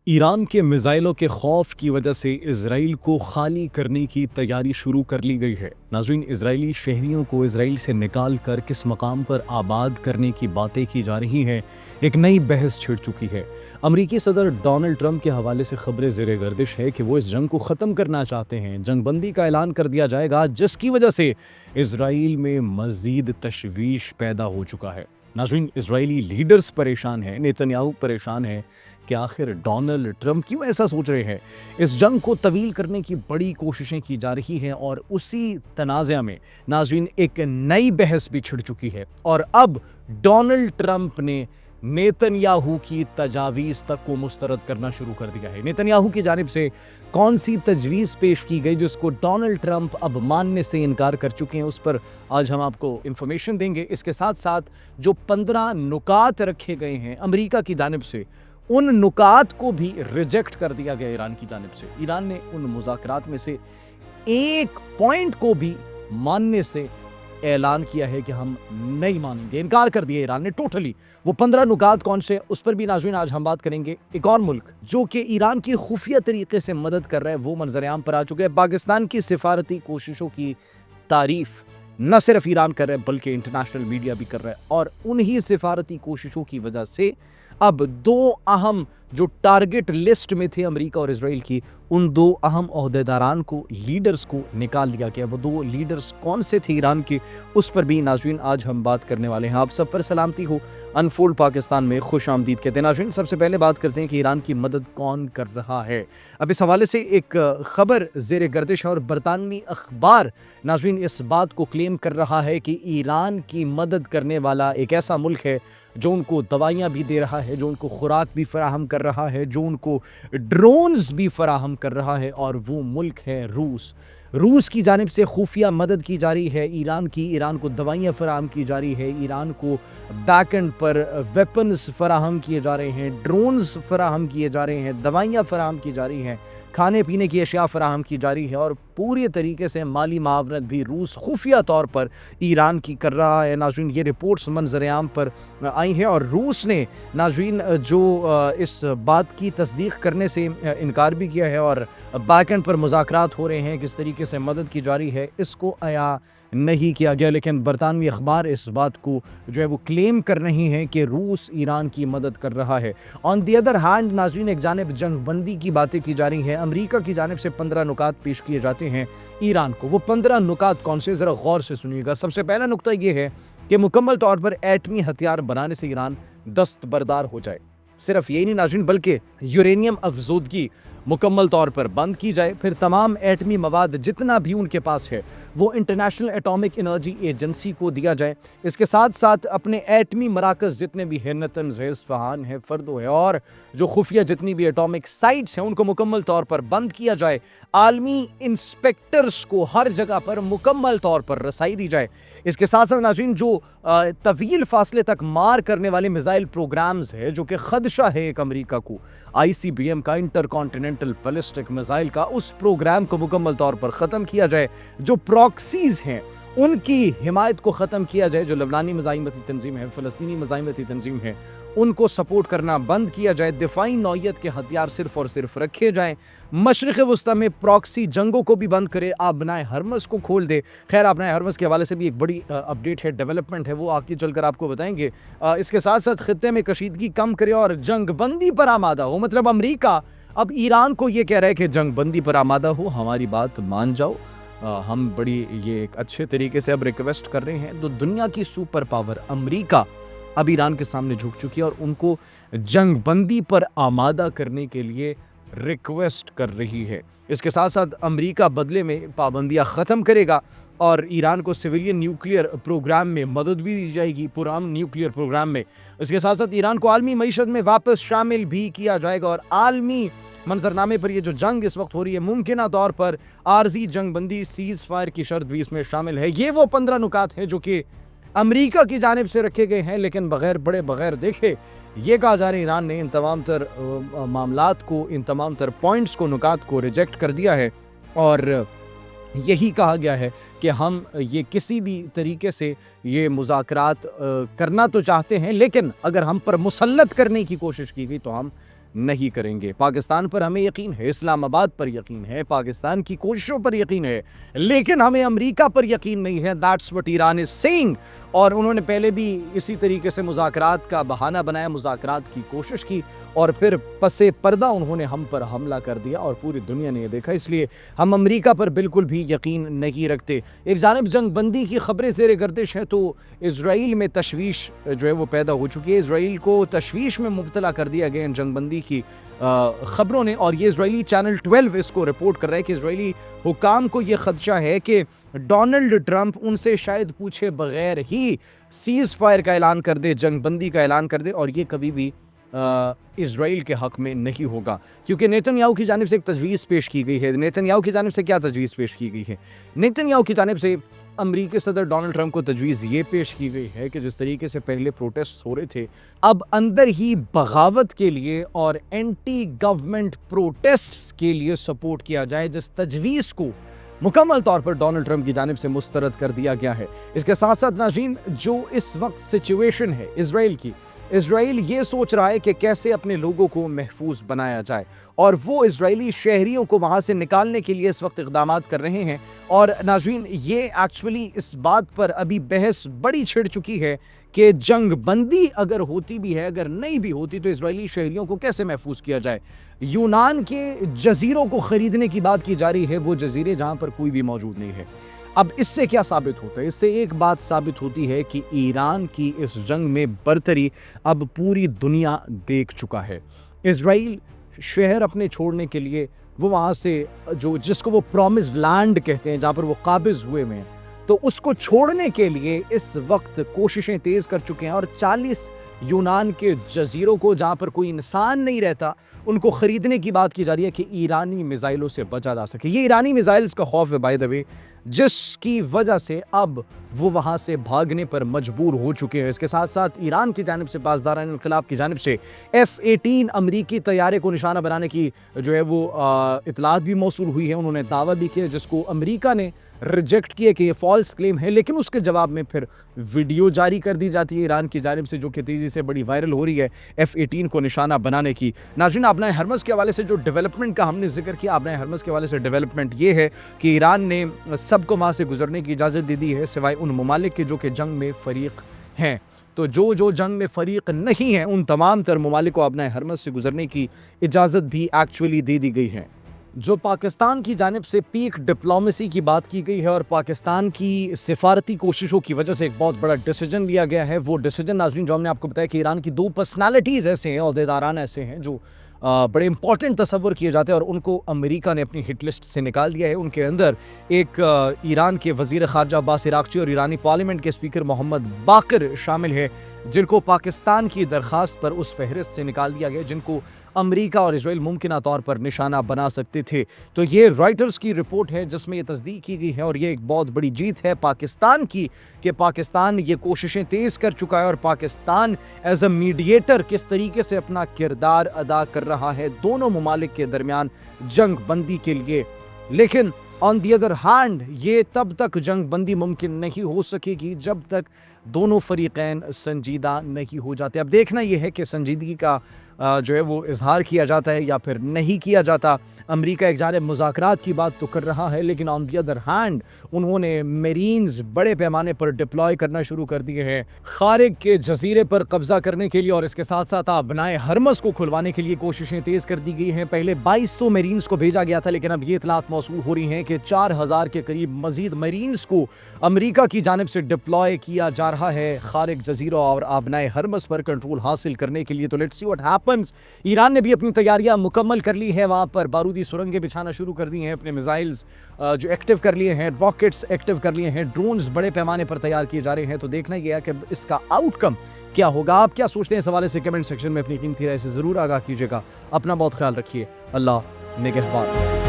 Iran के मिसाइलों के खौफ की वजह से इसराइल को खाली करने की तैयारी शुरू कर ली गई है। नाज़रीन, इजरायली शहरियों को इसराइल से निकाल कर किस मकाम पर आबाद करने की बातें की जा रही हैं, एक नई बहस छिड़ चुकी है। अमरीकी सदर डोनाल्ड ट्रंप के हवाले से खबरें ज़ेरे गर्दिश है कि वो इस जंग को ख़त्म करना चाहते हैं। जंग बंदी का ऐलान कर दिया जाएगा, जिसकी वजह से इसराइल में मज़ीद तशवीश पैदा हो चुका है। नाज़रीन, इजरायली लीडर्स परेशान हैं, नेतन्याहू परेशान है कि आखिर डोनाल्ड ट्रंप क्यों ऐसा सोच रहे हैं। इस जंग को तवील करने की बड़ी कोशिशें की जा रही हैं और उसी तनाज़ा में नाज़रीन एक नई बहस भी छिड़ चुकी है और अब डोनाल्ड ट्रंप ने नेतन्याहू की तजावीज़ तक को मुस्तरद करना शुरू कर दिया है। नेतन्याहू की जानिब से कौन सी तजवीज़ पेश की गई जिसको डोनाल्ड ट्रंप अब मानने से इनकार कर चुके हैं, उस पर आज हम आपको इंफॉर्मेशन देंगे। इसके साथ साथ जो 15 नुकात रखे गए हैं अमेरिका की जानिब से, उन नुकात को भी रिजेक्ट कर दिया गया ईरान की जानिब से। ईरान ने उन मुज़ाकरात में से एक पॉइंट को भी मानने से ऐलान किया है कि हम नहीं मानेंगे, इनकार कर दिया ईरान ने टोटली। वो 15 नुकात कौन से, उस पर भी नाज़रीन आज हम बात करेंगे। एक और मुल्क जो कि ईरान की खुफिया तरीके से मदद कर रहा है वो मंजर-ए-आम पर आ चुके हैं। पाकिस्तान की सिफारती कोशिशों की तारीफ न सिर्फ ईरान कर रहा है बल्कि इंटरनेशनल मीडिया भी कर रहा है और उन्हीं सिफारती कोशिशों की वजह से अब दो अहम जो टारगेट लिस्ट में थे अमेरिका और इसराइल की, उन दो अहम ओहदेदारान को, लीडर्स को निकाल लिया गया। वो दो लीडर्स कौन से थे ईरान के, उस पर भी नाज़रीन आज हम बात करने वाले हैं। आप सब पर सलामती हो, अनफोल्ड पाकिस्तान में खुश आमदीद कहते हैं। नाज़रीन, सबसे पहले बात करते हैं कि ईरान की मदद कौन कर रहा है। अब इस हवाले से एक खबर ज़ेरे गर्दिश है और बरतानवी अखबार नाज़रीन इस बात को क्लेम कर रहा है कि ईरान की मदद करने वाला एक ऐसा मुल्क है जो उनको दवाइयाँ भी दे रहा है, जो उनको खुराक भी फराहम कर रहा है, जो उनको ड्रोन्स भी फराहम कर रहा है, और वो मुल्क है रूस। रूस की जानिब से खुफिया मदद की जा रही है ईरान की, ईरान को दवाइयाँ फराहम की जा रही है, ईरान को बैक एंड पर वेपन्स फराहम किए जा रहे हैं, ड्रोन्स फराहम किए जा रहे हैं, दवाइयाँ फराहम की जा रही हैं, खाने पीने की अशिया फराहम की जा रही है और पूरी तरीके से माली मावनत भी रूस खुफिया तौर पर ईरान की कर रहा है। नाज़रीन, ये रिपोर्ट्स मंजर-ए-आम पर आई हैं और रूस ने नाज़रीन जो इस बात की तस्दीक करने से इनकार भी किया है और बैक एंड पर मुज़ाकरात हो रहे हैं, किस तरीके से मदद की जा रही है, इसको आया नहीं किया गया। लेकिन बरतानवी अखबार इस बात को जो है वो क्लेम कर रही हैं कि रूस ईरान की मदद कर रहा है। ऑन दी अदर हैंड नाज़रीन एक जानिब जंग बंदी की बातें की जा रही हैं। अमेरिका की जानिब से 15 नुकात पेश किए जाते हैं ईरान को। वो 15 नुकात कौन से, ज़रा गौर से सुनिएगा। सबसे पहला नुकता ये है कि मुकम्मल तौर पर एटमी हथियार बनाने से ईरान दस्तबरदार हो जाए। सिर्फ यही नहीं नाज़रीन, बल्कि यूरेनियम अफजूदगी मुकम्मल तौर पर बंद की जाए। फिर तमाम एटमी मवाद जितना भी उनके पास है वो इंटरनेशनल एटॉमिक एनर्जी एजेंसी को दिया जाए। इसके साथ साथ अपने एटमी मराकज़ जितने भी हैं, नतन्ज़ है, इस्फ़हान है, फ़र्दो है और जो खुफिया जितनी भी एटॉमिक साइट्स हैं उनको मुकम्मल तौर पर बंद किया जाए। आलमी इंस्पेक्टर्स को हर जगह पर मुकम्मल तौर पर रसाई दी जाए। इसके साथ साथ नाज़रीन जो तवील फासले तक मार करने वाले मिसाइल प्रोग्राम्स है जो कि खदशा है एक अमेरिका को, ICBM का, इंटरकॉन्टिनेंटल बैलिस्टिक मिसाइल का, उस प्रोग्राम को मुकम्मल तौर पर ख़त्म किया जाए। जो प्रॉक्सीज़ हैं उनकी हिमायत को ख़त्म किया जाए। जो लबनानी मज़ाहिमती तंजीम है, फ़लस्तीनी मज़ाहिमती तंजीम है, उनको सपोर्ट करना बंद किया जाए। दिफाई नौइयत के हथियार सिर्फ और सिर्फ रखे जाएँ। मशरिक़ वस्ता में प्रॉक्सी जंगों को भी बंद करे, आबनाए हरमस को खोल दे। खैर, आबनाए हरमस के हवाले से भी एक बड़ी अपडेट है, डेवलपमेंट है, वो आगे चलकर आपको बताएंगे। इसके साथ साथ खित्ते में कशीदगी कम करे और जंग बंदी पर आमादा हो। मतलब अमरीका अब ईरान को ये कह रहा है कि जंग बंदी पर आमादा हो, हमारी बात मान जाओ। हम बड़ी ये एक अच्छे तरीके से अब रिक्वेस्ट कर रहे हैं। तो दुनिया की सुपर पावर अमेरिका अब ईरान के सामने झुक चुकी है और उनको जंग बंदी पर आमादा करने के लिए रिक्वेस्ट कर रही है। इसके साथ साथ अमेरिका बदले में पाबंदियां ख़त्म करेगा और ईरान को सिविलियन न्यूक्लियर प्रोग्राम में मदद भी दी जाएगी, पुरान न्यूक्लियर प्रोग्राम में। इसके साथ साथ ईरान को आलमी मईशत में वापस शामिल भी किया जाएगा और आलमी मंजरनामे पर ये जो जंग इस वक्त हो रही है, मुमकिन तौर पर आर्जी जंग बंदी, सीज़ फायर की शर्त भी इसमें शामिल है। ये वो 15 नुकात हैं जो कि अमेरिका की जानिब से रखे गए हैं, लेकिन बगैर देखे ये कहा जा रहा है ईरान ने इन तमाम तर मामलात को, इन तमाम तर पॉइंट्स को, नुकात को रिजेक्ट कर दिया है और यही कहा गया है कि हम ये किसी भी तरीके से ये मुज़ाकरात करना तो चाहते हैं, लेकिन अगर हम पर मुसल्लत करने की कोशिश की गई तो हम نہیں کریں گے۔ پاکستان پر ہمیں یقین ہے، اسلام آباد پر یقین ہے، پاکستان کی کوششوں پر یقین ہے، لیکن ہمیں امریکہ پر یقین نہیں ہے۔ That's what Iran is saying۔ اور انہوں نے پہلے بھی اسی طریقے سے مذاکرات کا بہانہ بنایا، مذاکرات کی کوشش کی، اور پھر پس پردہ انہوں نے ہم پر حملہ کر دیا اور پوری دنیا نے یہ دیکھا۔ اس لیے ہم امریکہ پر بالکل بھی یقین نہیں رکھتے۔ ایک جانب جنگ بندی کی خبریں زیر گردش ہیں تو اسرائیل میں تشویش جو ہے وہ پیدا ہو چکی ہے۔ اسرائیل کو تشویش میں مبتلا کر دیا گیا ان جنگ بندی کی خبروں نے، اور یہ اسرائیلی چینل 12 اس کو رپورٹ کر رہا ہے کہ اسرائیلی حکام کو یہ خدشہ ہے کہ ڈونلڈ ٹرمپ ان سے شاید پوچھے بغیر ہی سیز فائر کا اعلان کر دے، جنگ بندی کا اعلان کر دے، اور یہ کبھی بھی اسرائیل کے حق میں نہیں ہوگا، کیونکہ نیتن یاہو کی جانب سے ایک تجویز پیش کی گئی ہے۔ نیتن یاہو کی جانب سے کیا تجویز پیش کی گئی ہے؟ نیتن یاہو کی جانب سے امریکی صدر ڈونلڈ ٹرمپ کو تجویز یہ پیش کی گئی ہے کہ جس طریقے سے پہلے پروٹیسٹ ہو رہے تھے، اب اندر ہی بغاوت کے لیے اور اینٹی گورنمنٹ پروٹیسٹس کے لیے سپورٹ کیا جائے، جس تجویز کو مکمل طور پر ڈونلڈ ٹرمپ کی جانب سے مسترد کر دیا گیا ہے۔ اس کے ساتھ ساتھ ناظرین، جو اس وقت سچویشن ہے اسرائیل کی، اسرائیل یہ سوچ رہا ہے کہ کیسے اپنے لوگوں کو محفوظ بنایا جائے، اور وہ اسرائیلی شہریوں کو وہاں سے نکالنے کے لیے اس وقت اقدامات کر رہے ہیں۔ اور ناظرین، یہ ایکچولی اس بات پر ابھی بحث بڑی چھڑ چکی ہے کہ جنگ بندی اگر ہوتی بھی ہے، اگر نہیں بھی ہوتی، تو اسرائیلی شہریوں کو کیسے محفوظ کیا جائے۔ یونان کے جزیروں کو خریدنے کی بات کی جا رہی ہے، وہ جزیرے جہاں پر کوئی بھی موجود نہیں ہے۔ اب اس سے کیا ثابت ہوتا ہے؟ اس سے ایک بات ثابت ہوتی ہے کہ ایران کی اس جنگ میں برتری اب پوری دنیا دیکھ چکا ہے۔ اسرائیل شہر اپنے چھوڑنے کے لیے، وہ وہاں سے جس کو وہ پرومسڈ لینڈ کہتے ہیں، جہاں پر وہ قابض ہوئے ہیں، تو اس کو چھوڑنے کے لیے اس وقت کوششیں تیز کر چکے ہیں، اور 40 یونان کے جزیروں کو، جہاں پر کوئی انسان نہیں رہتا، ان کو خریدنے کی بات کی جا رہی ہے کہ ایرانی میزائلوں سے بچا جا سکے۔ یہ ایرانی میزائلز کا خوف ہے بائی دا وے، جس کی وجہ سے اب وہ وہاں سے بھاگنے پر مجبور ہو چکے ہیں۔ اس کے ساتھ ساتھ ایران کی جانب سے، پاسداران انقلاب کی جانب سے F-18 امریکی طیارے کو نشانہ بنانے کی جو ہے وہ اطلاعات بھی موصول ہوئی ہے۔ انہوں نے دعویٰ بھی کیا، جس کو امریکہ نے ریجیکٹ کیا کہ یہ فالس کلیم ہے، لیکن اس کے جواب میں پھر ویڈیو جاری کر دی جاتی ہے ایران کی جانب سے، جو کہ تیزی سے بڑی وائرل ہو رہی ہے F-18 کو نشانہ بنانے کی۔ ناظرین، آبنائے ہرمز کے حوالے سے جو ڈیولپمنٹ کا ہم نے ذکر کیا، آبنائے ہرمز کے حوالے سے ڈیولپمنٹ یہ ہے کہ ایران نے سب کو وہاں سے گزرنے کی اجازت دے دی ہے، سوائے ان ممالک کے جو کہ جنگ میں فریق ہیں۔ تو جو جنگ میں فریق نہیں ہیں، ان تمام تر ممالک کو آبنائے ہرمز سے گزرنے کی اجازت بھی ایکچولی دے دی گئی ہے۔ جو پاکستان کی جانب سے پیک ڈپلومیسی کی بات کی گئی ہے، اور پاکستان کی سفارتی کوششوں کی وجہ سے ایک بہت بڑا ڈیسیجن لیا گیا ہے، وہ ڈیسیجن ناظرین جو ہم نے آپ کو بتایا کہ ایران کی 2 پرسنالٹیز ایسے ہیں، عہدیداران ایسے ہیں جو بڑے امپورٹنٹ تصور کیے جاتے ہیں، اور ان کو امریکہ نے اپنی ہٹ لسٹ سے نکال دیا ہے۔ ان کے اندر ایک ایران کے وزیر خارجہ عباس عراقچی اور ایرانی پارلیمنٹ کے اسپیکر محمد باقر شامل ہیں، جن کو پاکستان کی درخواست پر اس فہرست سے نکال دیا گیا، جن کو امریکہ اور اسرائیل ممکنہ طور پر نشانہ بنا سکتے تھے۔ تو یہ رائٹرز کی رپورٹ ہے جس میں یہ تصدیق کی گئی ہے، اور یہ ایک بہت بڑی جیت ہے پاکستان کی کہ پاکستان یہ کوششیں تیز کر چکا ہے، اور پاکستان ایز اے میڈیٹر کس طریقے سے اپنا کردار ادا کر رہا ہے دونوں ممالک کے درمیان جنگ بندی کے لیے۔ لیکن آن دی ادر ہینڈ، یہ تب تک جنگ بندی ممکن نہیں ہو سکے گی جب تک دونوں فریقین سنجیدہ نہیں ہو جاتے۔ اب دیکھنا یہ ہے کہ سنجیدگی کا جو ہے وہ اظہار کیا جاتا ہے یا پھر نہیں کیا جاتا۔ امریکہ ایک جانب مذاکرات کی بات تو کر رہا ہے، لیکن آن دی ادر ہینڈ انہوں نے میرینز بڑے پیمانے پر ڈپلوائے کرنا شروع کر دیے ہیں خارق کے جزیرے پر قبضہ کرنے کے لیے، اور اس کے ساتھ ساتھ آبنائے ہرمز کو کھلوانے کے لیے کوششیں تیز کر دی گئی ہیں۔ پہلے 2200 میرینز کو بھیجا گیا تھا، لیکن اب یہ اطلاعات موصول ہو رہی ہیں کہ 4000 کے قریب مزید میرینز کو امریکہ کی جانب سے ڈپلوائے کیا جا رہا ہے خارق جزیروں اور آبنائے ہرمز پر کنٹرول حاصل کرنے کے لیے۔ تو let's see what happens. Iran نے بھی اپنی تیاریاں مکمل کر لی ہیں، وہاں پر بارودی سرنگیں بچھانا شروع کر دی ہیں، اپنے میزائلز جو ایکٹیو کر لیے ہیں، راکٹس ایکٹیو کر لیے ہیں، ڈرونز بڑے پیمانے پر تیار کیے جا رہے ہیں۔ تو دیکھنا یہ ہے کہ اس کا آؤٹ کم کیا ہوگا۔ آپ کیا سوچتے ہیں اس حوالے سے؟ کمنٹ سیکشن میں اپنی قیمتی رائے سے ضرور آگاہ کیجیے گا۔ اپنا بہت خیال رکھیے۔ اللہ نگہبان۔